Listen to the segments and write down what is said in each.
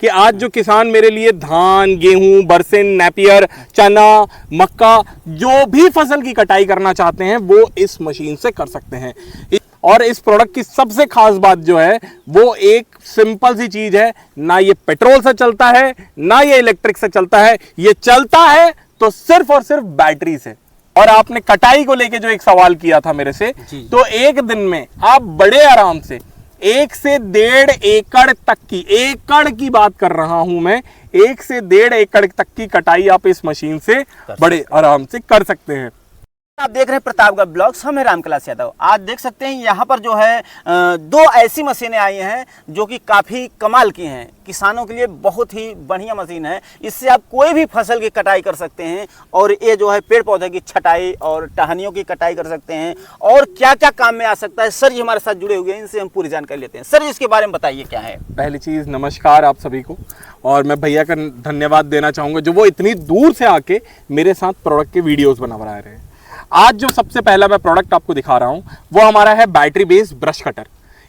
कि आज जो किसान मेरे लिए धान, गेहूं, बरसिन, नेपियर, चना, मक्का जो भी फसल की कटाई करना चाहते हैं वो इस मशीन से कर सकते हैं। और इस प्रोडक्ट की सबसे खास बात जो है वो एक सिंपल सी चीज है, ना ये पेट्रोल से चलता है ना ये इलेक्ट्रिक से चलता है, ये चलता है तो सिर्फ और सिर्फ बैटरी से। और आपने कटाई को लेके जो एक सवाल किया था मेरे से, तो एक दिन में आप बड़े आराम से 1 से 1.5 एकड़ तक की, एकड़ की बात कर रहा हूं मैं, 1 से 1.5 एकड़ तक की कटाई आप इस मशीन से बड़े आराम से कर सकते हैं। आप देख रहे हैं प्रतापगढ़ ब्लॉग्स, हम हैं रामकलास यादव। आज देख सकते हैं यहाँ पर जो है 2 ऐसी मशीनें आई हैं जो कि काफ़ी कमाल की हैं। किसानों के लिए बहुत ही बढ़िया मशीन है। इससे आप कोई भी फसल की कटाई कर सकते हैं और ये जो है पेड़ पौधे की छटाई और टहनियों की कटाई कर सकते हैं। और क्या क्या काम में आ सकता है, सर जी हमारे साथ जुड़े हुए हैं, इनसे हम पूरी जानकारी लेते हैं। सर जी इसके बारे में बताइए क्या है। पहली चीज़ नमस्कार आप सभी को, और मैं भैया का धन्यवाद देना चाहूँगा जो वो इतनी दूर से आके मेरे साथ प्रोडक्ट के वीडियोज़ बना रहे हैं। आज जो सबसे पहला मैं प्रोडक्ट आपको दिखा रहा हूं वो हमारा है बैटरी बेस्ड ब्रश कटर।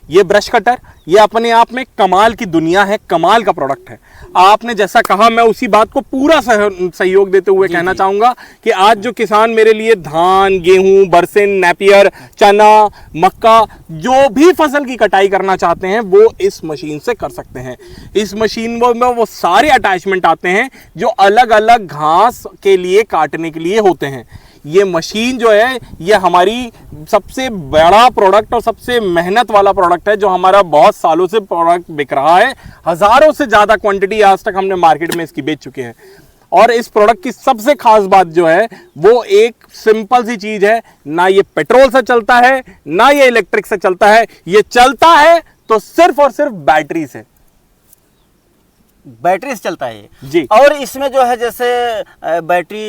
ये ब्रश कटर ये अपने आप में कमाल की दुनिया है, कमाल का प्रोडक्ट है। आपने जैसा कहा मैं उसी बात को पूरा सहयोग देते हुए कहना चाहूंगा कि आज जो किसान मेरे लिए धान, गेहूं, बरसिन, नेपियर, चना, मक्का जो भी फसल की कटाई करना चाहते हैं वो इस मशीन से कर सकते हैं। इस मशीन में वो सारे अटैचमेंट आते हैं जो अलग अलग घास के लिए काटने के लिए होते हैं। ये मशीन जो है ये हमारी सबसे बड़ा प्रोडक्ट और सबसे मेहनत वाला प्रोडक्ट है जो हमारा बहुत सालों से प्रोडक्ट बिक रहा है। हजारों से ज़्यादा क्वांटिटी आज तक हमने मार्केट में इसकी बेच चुके हैं। और इस प्रोडक्ट की सबसे खास बात जो है वो एक सिंपल सी चीज़ है, ना ये पेट्रोल से चलता है ना ये इलेक्ट्रिक से चलता है, ये चलता है तो सिर्फ और सिर्फ बैटरी से, बैटरी से चलता है जी। और इसमें जो है जैसे बैटरी,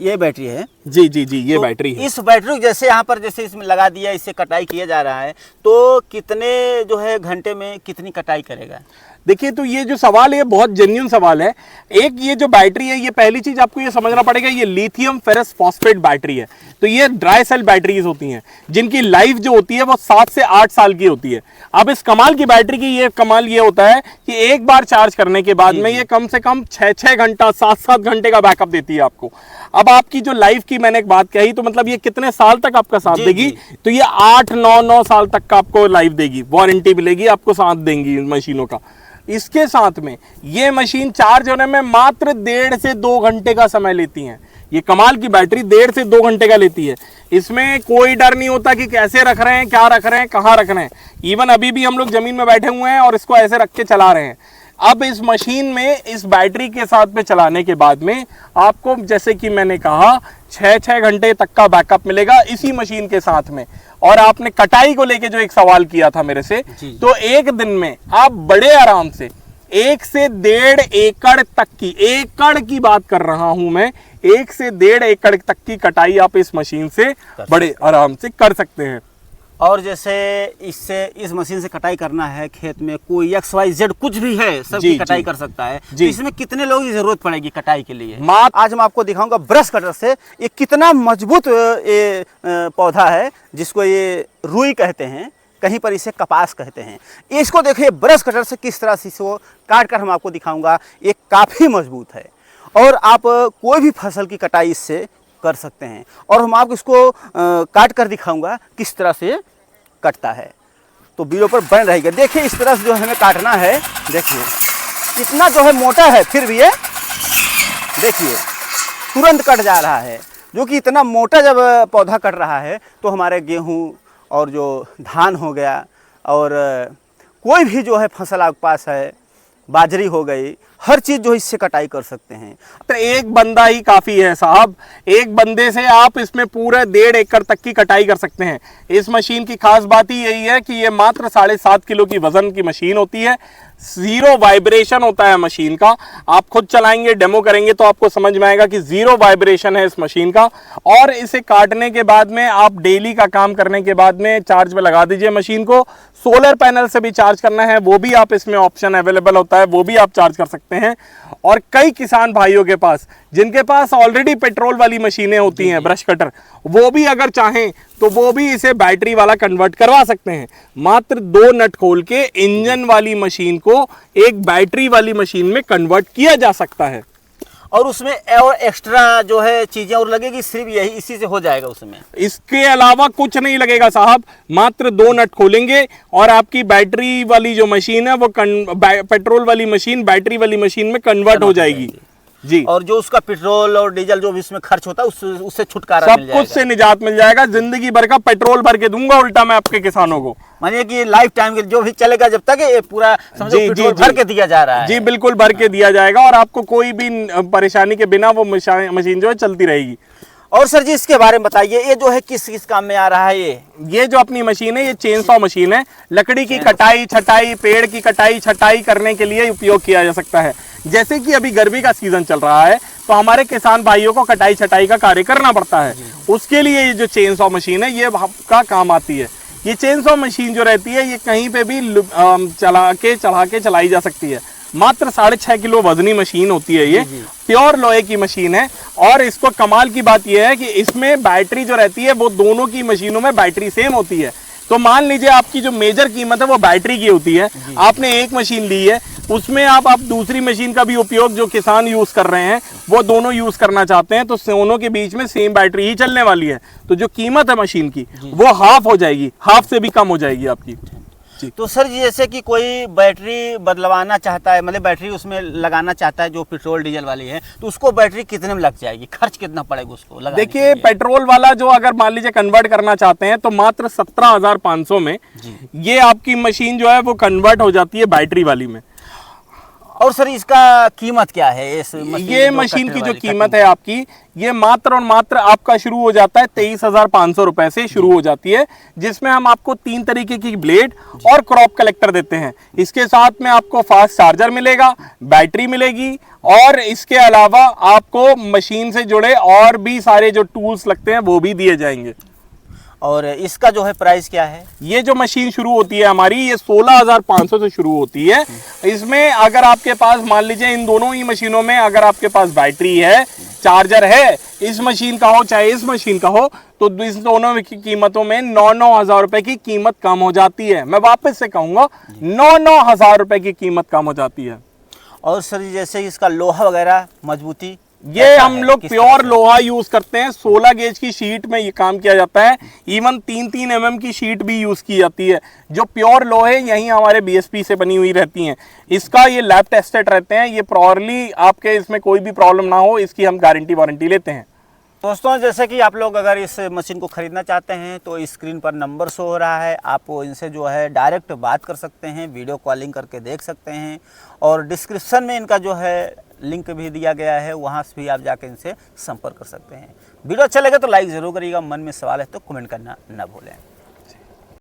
ये बैटरी है जी जी जी, ये तो बैटरी है। इस बैटरी जैसे यहाँ पर जैसे इसमें लगा दिया, इससे कटाई किया जा रहा है, तो कितने जो है घंटे में कितनी कटाई करेगा। देखिए तो ये जो सवाल है ये बहुत जेन्युइन सवाल है। एक ये जो बैटरी है, ये पहली चीज आपको ये समझना पड़ेगा, ये लिथियम फेरस फॉस्फेट बैटरी है। तो ये ड्राई सेल बैटरीज होती हैं जिनकी लाइफ जो होती है वो 7 से 8 साल की होती है। अब इस कमाल की बैटरी की ये कमाल ये होता है कि एक बार चार्ज करने के बाद में ये कम से कम 6-6 घंटा 7-7 घंटे का बैकअप देती है आपको। अब आपकी जो लाइफ की मैंने एक बात कही तो मतलब ये कितने साल तक आपका साथ देगी, तो ये 8-9 साल तक का आपको लाइफ देगी, वारंटी मिलेगी आपको, साथ देंगी मशीनों का। इसके साथ में ये मशीन चार्ज होने में मात्र 1.5 से 2 घंटे का समय लेती हैं। ये कमाल की बैटरी 1.5 से 2 घंटे का लेती है। इसमें कोई डर नहीं होता कि कैसे रख रहे हैं, क्या रख रहे हैं, कहाँ रख रहे हैं। इवन अभी भी हम लोग जमीन में बैठे हुए हैं और इसको ऐसे रख के चला रहे हैं। अब इस मशीन में इस बैटरी के साथ में चलाने के बाद में आपको जैसे कि मैंने कहा 6-6 घंटे तक का बैकअप मिलेगा इसी मशीन के साथ में। और आपने कटाई को लेके जो एक सवाल किया था मेरे से, तो एक दिन में आप बड़े आराम से 1 से 1.5 एकड़ तक की, एकड़ की बात कर रहा हूं मैं, 1 से 1.5 एकड़ तक की कटाई आप इस मशीन से बड़े आराम से कर सकते हैं। और जैसे इससे इस मशीन से कटाई करना है खेत में, कोई XYZ कुछ भी है सबकी कटाई कर सकता है। तो इसमें कितने लोगों की जरूरत पड़ेगी कटाई के लिए। आज हम आपको दिखाऊंगा ब्रश कटर से ये कितना मजबूत ये पौधा है, जिसको ये रुई कहते हैं, कहीं पर इसे कपास कहते हैं। इसको देखिए ब्रश कटर से किस तरह से इसको काट कर हम आपको दिखाऊंगा। ये काफ़ी मजबूत है और आप कोई भी फसल की कटाई इससे कर सकते हैं। और हम आपको इसको काट कर दिखाऊंगा किस तरह से कटता है, तो वीडियो पर बन रहेगा। देखिए इस तरह से जो हमें काटना है, देखिए कितना जो है मोटा है, फिर भी ये देखिए तुरंत कट जा रहा है। जो कि इतना मोटा जब पौधा कट रहा है तो हमारे गेहूं और जो धान हो गया और कोई भी जो है फसल आपके पास है, बाजरी हो गई, हर चीज जो इससे कटाई कर सकते हैं। तो एक बंदा ही काफी है साहब, एक बंदे से आप इसमें पूरा 1.5 एकड़ तक की कटाई कर सकते हैं। इस मशीन की खास बात ही यही है कि ये मात्र 7.5 किलो की वजन की मशीन होती है। 0 वाइब्रेशन होता है मशीन का। आप खुद चलाएंगे, डेमो करेंगे तो आपको समझ में आएगा कि 0 वाइब्रेशन है इस मशीन का। और इसे काटने के बाद में आप डेली का काम करने के बाद में चार्ज पे लगा दीजिए मशीन को। सोलर पैनल से भी चार्ज करना है वो भी आप इसमें ऑप्शन अवेलेबल होता है, वो भी आप चार्ज कर सकते हैं। और कई किसान भाइयों के पास जिनके पास ऑलरेडी पेट्रोल वाली मशीनें होती हैं ब्रश कटर, वो भी अगर चाहें तो वो भी इसे बैटरी वाला कन्वर्ट करवा सकते हैं। मात्र 2 नट खोल के इंजन वाली मशीन को एक बैटरी वाली मशीन में कन्वर्ट किया जा सकता है। और उसमें और एक्स्ट्रा जो है चीजें और लगेगी, सिर्फ यही इसी से हो जाएगा उसमें? इसके अलावा कुछ नहीं लगेगा साहब, मात्र 2 नट खोलेंगे और आपकी बैटरी वाली जो मशीन है वो पेट्रोल वाली मशीन बैटरी वाली मशीन में कन्वर्ट हो जाएगी जी। और जो उसका पेट्रोल और डीजल जो भी इसमें खर्च होता है उससे छुटकारा मिल जाएगा, सब कुछ से निजात मिल जाएगा। जिंदगी भर का पेट्रोल भर के दूंगा उल्टा मैं आपके किसानों को, मानिए कि लाइफ टाइम के जो भी चलेगा जब तक ये पूरा समझो पेट्रोल भर के दिया जा रहा है। जी बिल्कुल भर के दिया जाएगा और आपको कोई भी परेशानी के बिना वो मशीन जो है चलती रहेगी। और सर जी इसके बारे में बताइए, ये जो है किस किस काम में आ रहा है? ये जो अपनी मशीन है ये चेन सॉ मशीन है। लकड़ी की कटाई छटाई, पेड़ की कटाई छटाई करने के लिए उपयोग किया जा सकता है। जैसे कि अभी गर्मी का सीजन चल रहा है तो हमारे किसान भाइयों को कटाई छटाई का कार्य करना पड़ता है, उसके लिए ये जो चेन सॉ मशीन है ये का काम आती है। ये चेन सॉ मशीन जो रहती है ये कहीं पे भी चढ़ा के चलाई जा सकती है। मात्र 6.5 किलो वजनी मशीन होती है, ये प्योर लोहे की मशीन है। और इसको कमाल की बात यह है कि इसमें बैटरी जो रहती है वो दोनों की मशीनों में बैटरी सेम होती है। तो मान लीजिए आपकी जो मेजर कीमत है वो बैटरी की होती है, आपने एक मशीन ली है, उसमें आप दूसरी मशीन का भी उपयोग जो किसान यूज कर रहे हैं वो दोनों यूज करना चाहते हैं, तो दोनों के बीच में सेम बैटरी ही चलने वाली है। तो जो कीमत है मशीन की वो हाफ हो जाएगी, हाफ से भी कम हो जाएगी आपकी। तो सर जी जैसे कि कोई बैटरी बदलवाना चाहता है, मतलब बैटरी उसमें लगाना चाहता है जो पेट्रोल डीजल वाली है, तो उसको बैटरी कितने में लग जाएगी, खर्च कितना पड़ेगा उसको लगाने? देखिए पेट्रोल वाला जो अगर मान लीजिए कन्वर्ट करना चाहते हैं तो मात्र 17,500 में ये आपकी मशीन जो है वो कन्वर्ट हो जाती है बैटरी वाली में। और सर इसका कीमत क्या है? ये मशीन की जो कीमत है आपकी ये मात्र और मात्र आपका शुरू हो जाता है 23,500 रुपए से शुरू हो जाती है, जिसमें हम आपको 3 तरीके की ब्लेड और क्रॉप कलेक्टर देते हैं। इसके साथ में आपको फास्ट चार्जर मिलेगा, बैटरी मिलेगी और इसके अलावा आपको मशीन से जुड़े और भी सारे जो टूल्स लगते हैं वो भी दिए जाएंगे। और इसका जो है प्राइस क्या है? ये जो मशीन शुरू होती है हमारी ये 16,500 से शुरू होती है। इसमें अगर आपके पास मान लीजिए इन दोनों ही मशीनों में अगर आपके पास बैटरी है, चार्जर है, इस मशीन का हो चाहे इस मशीन का हो, तो इस दोनों की कीमतों में 9-9 हज़ार रुपए की कीमत कम हो जाती है। मैं वापस से कहूंगा 9-9 हज़ार रुपए की कीमत कम हो जाती है। और सर जैसे इसका लोहा वगैरह मजबूती, ये हम लोग प्योर लोहा यूज करते हैं। 16 गेज की शीट में ये काम किया जाता है। इवन 3-3 mm की शीट भी यूज की जाती है जो प्योर लोहे यहीं हमारे बीएसपी से बनी हुई रहती हैं। इसका ये लैब टेस्टेड रहते हैं, ये प्रॉरली आपके इसमें कोई भी प्रॉब्लम ना हो इसकी हम गारंटी वारंटी लेते हैं। दोस्तों जैसे कि आप लोग अगर इस मशीन को ख़रीदना चाहते हैं तो स्क्रीन पर नंबर शो हो रहा है, आप इनसे जो है डायरेक्ट बात कर सकते हैं, वीडियो कॉलिंग करके देख सकते हैं और डिस्क्रिप्शन में इनका जो है लिंक भी दिया गया है, वहाँ से भी आप जाकर इनसे संपर्क कर सकते हैं। वीडियो अच्छा लगे तो लाइक ज़रूर करिएगा, मन में सवाल है तो कमेंट करना न भूलें।